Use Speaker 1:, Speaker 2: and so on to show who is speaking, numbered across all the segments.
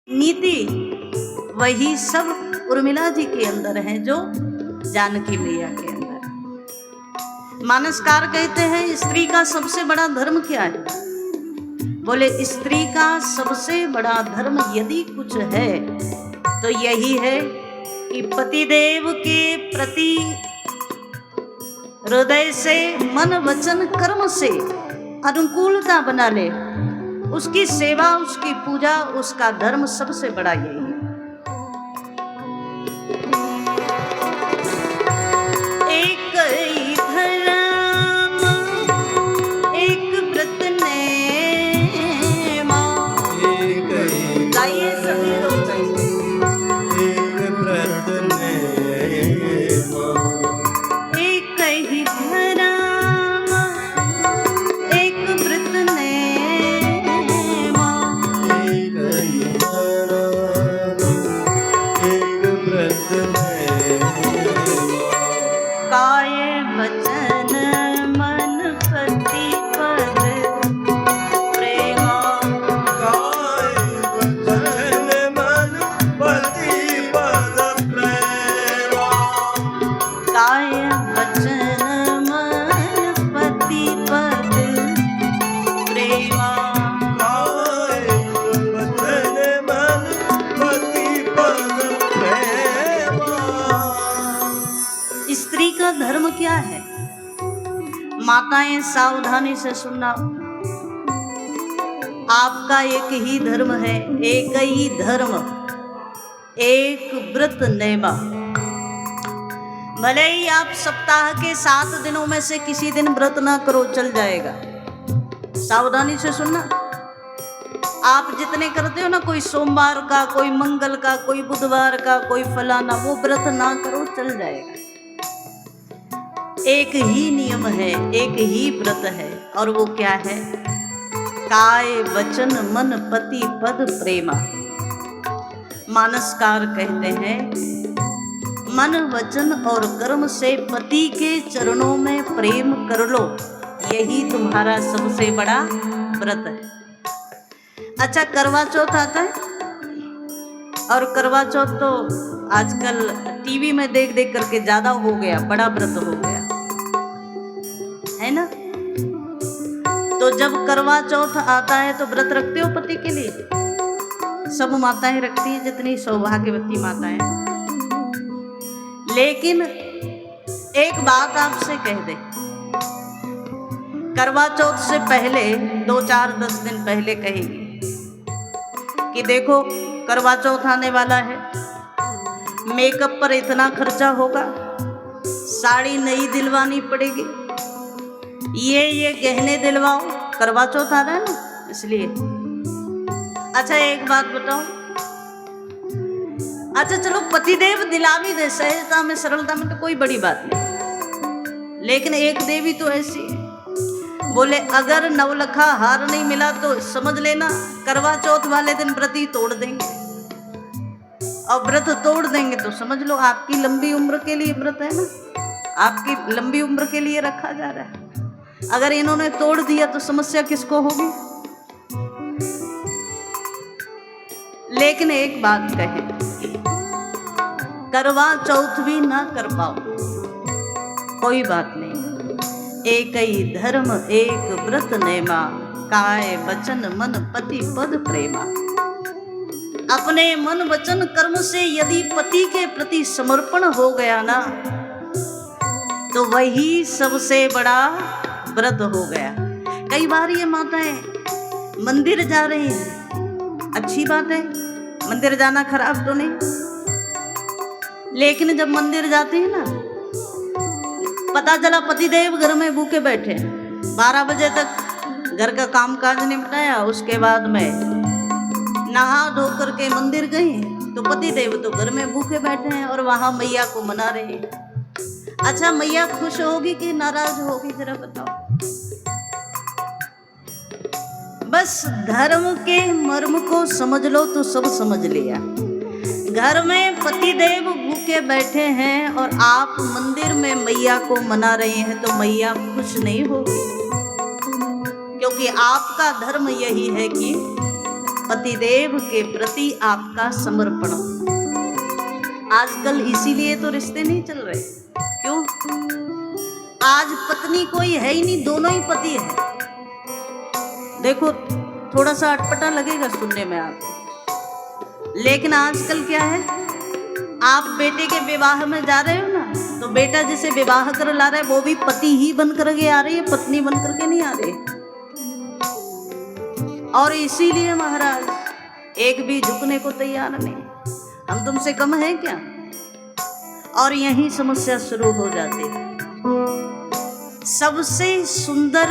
Speaker 1: नीति वही सब उर्मिला जी के अंदर है जो जानकी मैया के अंदर। मानसकार कहते हैं स्त्री का सबसे बड़ा धर्म क्या है? बोले स्त्री का सबसे बड़ा धर्म यदि कुछ है तो यही है कि पतिदेव के प्रति हृदय से, मन वचन कर्म से अनुकूलता बना ले। उसकी सेवा, उसकी पूजा, उसका धर्म सबसे बड़ा यही है। एक ही धर्म एक व्रत नेमा, गाइए सभी लोग
Speaker 2: एक व्रत नेमा,
Speaker 1: एक ही धर्म एक व्रत नेमा,
Speaker 2: एक ही धर्म एक व्रत नेमा,
Speaker 1: काय वचन मन पति पद प्रेमा,
Speaker 2: काय वचन मन पति पद प्रेमा,
Speaker 1: काय वचन मन पति पद प्रेमा।
Speaker 2: काय वचन मन पति पद प्रेमा।
Speaker 1: स्त्री का धर्म क्या है? माताएं सावधानी से सुनना, आपका एक ही धर्म है, एक ही धर्म, एक व्रत नेमा। भले ही आप सप्ताह के 7 दिनों में से किसी दिन व्रत ना करो, चल जाएगा। सावधानी से सुनना, आप जितने करते हो ना, कोई सोमवार का, कोई मंगल का, कोई बुधवार का, कोई फलाना, वो व्रत ना करो, चल जाएगा। एक ही नियम है, एक ही व्रत है, और वो क्या है? काय वचन मन पति पद प्रेमा। मानसकार कहते हैं मन वचन और कर्म से पति के चरणों में प्रेम कर लो, यही तुम्हारा सबसे बड़ा व्रत है। अच्छा, करवा चौथ आता है, और करवा चौथ तो आजकल टीवी में देख देख करके ज्यादा हो गया, बड़ा व्रत हो गया है ना। तो जब करवा चौथ आता है तो व्रत रखते हो पति के लिए? सब माताएं रखती हैं, जितनी सौभाग्यवती माताएं। लेकिन एक बात आपसे कह दे, करवा चौथ से पहले 2-4-10 दिन पहले कहेगी कि देखो करवा चौथ आने वाला है, मेकअप पर इतना खर्चा होगा, साड़ी नई दिलवानी पड़ेगी, ये गहने दिलवाओ, करवा चौथ आ रहा है ना, इसलिए। अच्छा, एक बात बताओ, अच्छा चलो पतिदेव दिला भी दे, सहजता में सरलता में तो कोई बड़ी बात नहीं, लेकिन एक देवी तो ऐसी है, बोले अगर नवलखा हार नहीं मिला तो समझ लेना करवा चौथ वाले दिन व्रत ही तोड़ देंगे, और व्रत तोड़ देंगे तो समझ लो आपकी लंबी उम्र के लिए व्रत है ना, आपकी लंबी उम्र के लिए रखा जा रहा है। अगर इन्होंने तोड़ दिया तो समस्या किसको होगी? लेकिन एक बात कहे, करवा चौथ भी ना कर पाओ, कोई बात नहीं, एक ही धर्म एक व्रत नेमा, काय वचन मन पति पद प्रेमा। अपने मन वचन कर्म से यदि पति के प्रति समर्पण हो गया ना, तो वही सबसे बड़ा व्रत हो गया। कई बार ये माताएं मंदिर जा रही हैं, अच्छी बात है, मंदिर जाना खराब तो नहीं, लेकिन जब मंदिर जाती है ना, पता चला पतिदेव घर में भूखे बैठे, 12 बजे तक घर का काम काज निपटाया, उसके बाद में नहा धो करके मंदिर गई तो पतिदेव तो घर में भूखे बैठे हैं और वहां मैया को मना रहे हैं। अच्छा, मैया खुश होगी कि नाराज होगी, जरा बताओ? बस धर्म के मर्म को समझ लो तो सब समझ लिया। घर में पतिदेव भूखे बैठे हैं और आप मंदिर में मैया को मना रहे हैं, तो मैया खुश नहीं होगी, क्योंकि आपका धर्म यही है कि पतिदेव के प्रति आपका समर्पण हो। आजकल इसीलिए तो रिश्ते नहीं चल रहे। क्यों? आज पत्नी कोई है ही नहीं, दोनों ही पति है। देखो, थोड़ा सा अटपटा लगेगा सुनने में आपको, लेकिन आजकल क्या है, आप बेटे के विवाह में जा रहे हो ना, तो बेटा जिसे विवाह कर ला रहा है वो भी पति ही बन करके आ रही है, पत्नी बन करके नहीं आ रही। और इसीलिए महाराज एक भी झुकने को तैयार नहीं। हम तुमसे कम है क्या? और यही समस्या शुरू हो जाती है। सबसे सुंदर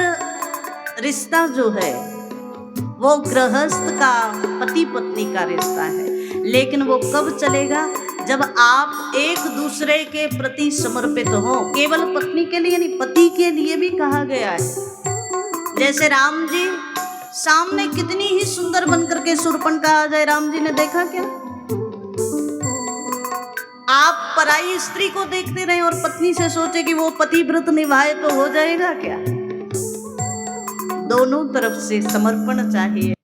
Speaker 1: रिश्ता जो है वो गृहस्थ का, पति पत्नी का रिश्ता है, लेकिन वो कब चलेगा? जब आप एक दूसरे के प्रति समर्पित हो। केवल पत्नी के लिए नहीं, पति के लिए भी कहा गया है। जैसे राम जी सामने कितनी ही सुंदर बनकर के शूर्पणखा आ जाए, राम जी ने देखा क्या? आप पराई स्त्री को देखते रहे और पत्नी से सोचे कि वो पतिव्रत निभाए तो हो जाएगा क्या? दोनों तरफ से समर्पण चाहिए,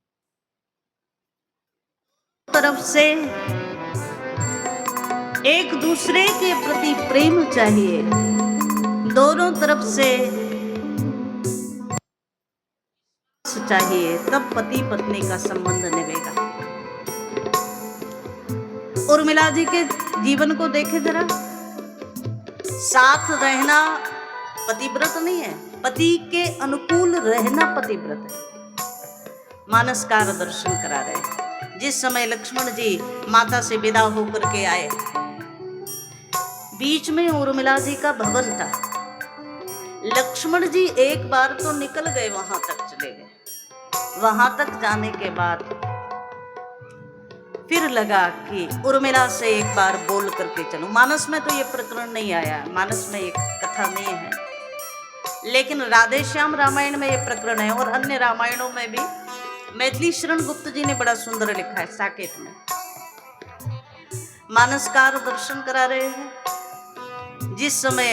Speaker 1: तरफ से एक दूसरे के प्रति प्रेम चाहिए, दोनों तरफ से चाहिए, तब पति पत्नी का संबंध निभेगा। उर्मिला जी के जीवन को देखे जरा, साथ रहना पतिव्रत नहीं है, पति के अनुकूल रहना पतिव्रत है। मानसकार दर्शन करा रहे हैं। जिस समय लक्ष्मण जी माता से विदा होकर के आए, बीच में उर्मिला जी का भवन था। लक्ष्मण जी एक बार तो निकल गए, वहां तक चले गए। वहां तक जाने के बाद फिर लगा कि उर्मिला से एक बार बोल करके चलूं। मानस में तो ये प्रकरण नहीं आया, मानस में एक कथा नहीं है, लेकिन राधे श्याम रामायण में ये प्रकरण है और अन्य रामायणों में भी। मैथिली शरण गुप्त जी ने बड़ा सुंदर लिखा है साकेत में। मानसकार दर्शन करा रहे हैं। जिस समय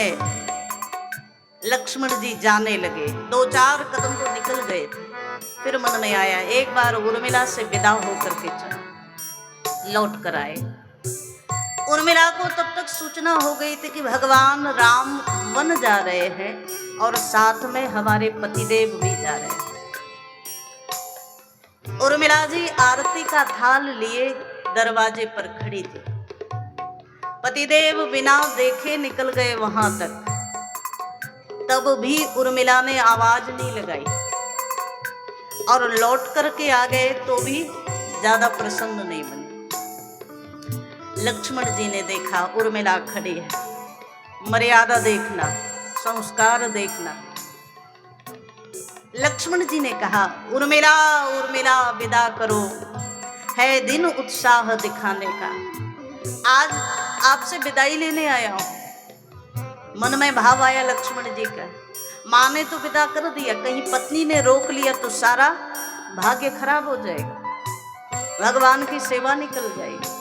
Speaker 1: लक्ष्मण जी जाने लगे, 2-4 कदम तो निकल गए थे, फिर मन में आया एक बार उर्मिला से विदा होकर के चलो, लौट कर आए। उर्मिला को तब तक सूचना हो गई थी कि भगवान राम वन जा रहे हैं और साथ में हमारे पतिदेव भी जा रहे हैं। उर्मिला जी आरती का थाल लिए दरवाजे पर खड़ी थी। पतिदेव बिना देखे निकल गए वहां तक, तब भी उर्मिला ने आवाज नहीं लगाई और लौट करके आ गए तो भी ज्यादा प्रसन्न नहीं बने। लक्ष्मण जी ने देखा उर्मिला खड़ी है, मर्यादा देखना, संस्कार देखना। लक्ष्मण जी ने कहा, उर्मिला उर्मिला विदा करो, है दिन उत्साह दिखाने का। आज आपसे विदाई लेने आया हूं। मन में भाव आया लक्ष्मण जी का, माँ ने तो विदा कर दिया, कहीं पत्नी ने रोक लिया तो सारा भाग्य खराब हो जाएगा, भगवान की सेवा निकल जाएगी।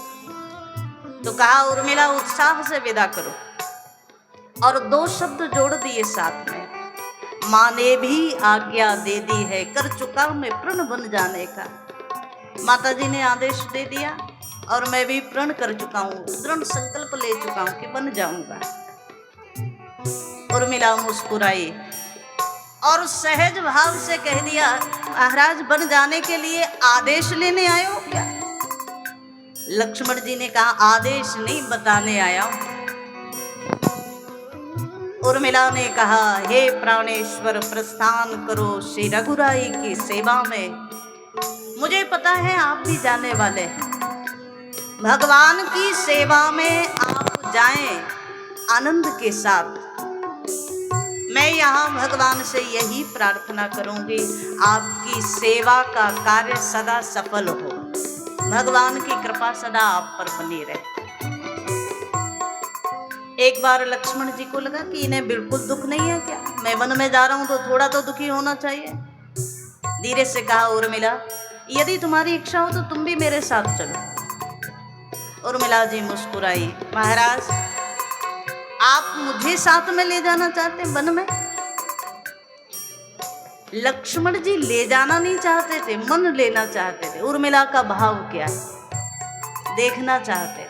Speaker 1: तो कहा उर्मिला उत्साह से विदा करो, और 2 शब्द जोड़ दिए साथ में, माँ ने भी आज्ञा दे दी है, कर चुका मैं प्रण बन जाने का। माता जी ने आदेश दे दिया और मैं भी प्रण कर चुका हूँ, दृढ़ संकल्प ले चुका हूँ कि बन जाऊंगा। उर्मिला मुस्कुराई और सहज भाव से कह दिया, महाराज बन जाने के लिए आदेश लेने आए हो क्या? लक्ष्मण जी ने कहा, आदेश नहीं बताने आया हूं। उर्मिला ने कहा, हे प्राणेश्वर प्रस्थान करो श्री रघुराई की सेवा में। मुझे पता है आप भी जाने वाले हैं, भगवान की सेवा में आप जाएं आनंद के साथ। मैं यहाँ भगवान से यही प्रार्थना करूंगी, आपकी सेवा का कार्य सदा सफल हो, भगवान की कृपा सदा आप पर बनी रहे। एक बार लक्ष्मण जी को लगा कि इन्हें बिल्कुल दुख नहीं है क्या, मैं वन में जा रहा हूं तो थोड़ा तो दुखी होना चाहिए। धीरे से कहा, उर्मिला यदि तुम्हारी इच्छा हो तो तुम भी मेरे साथ चलो। उर्मिला जी मुस्कुराई, महाराज आप मुझे साथ में ले जाना चाहते हैं वन में? लक्ष्मण जी ले जाना नहीं चाहते थे, मन लेना चाहते थे। उर्मिला का भाव क्या है देखना चाहते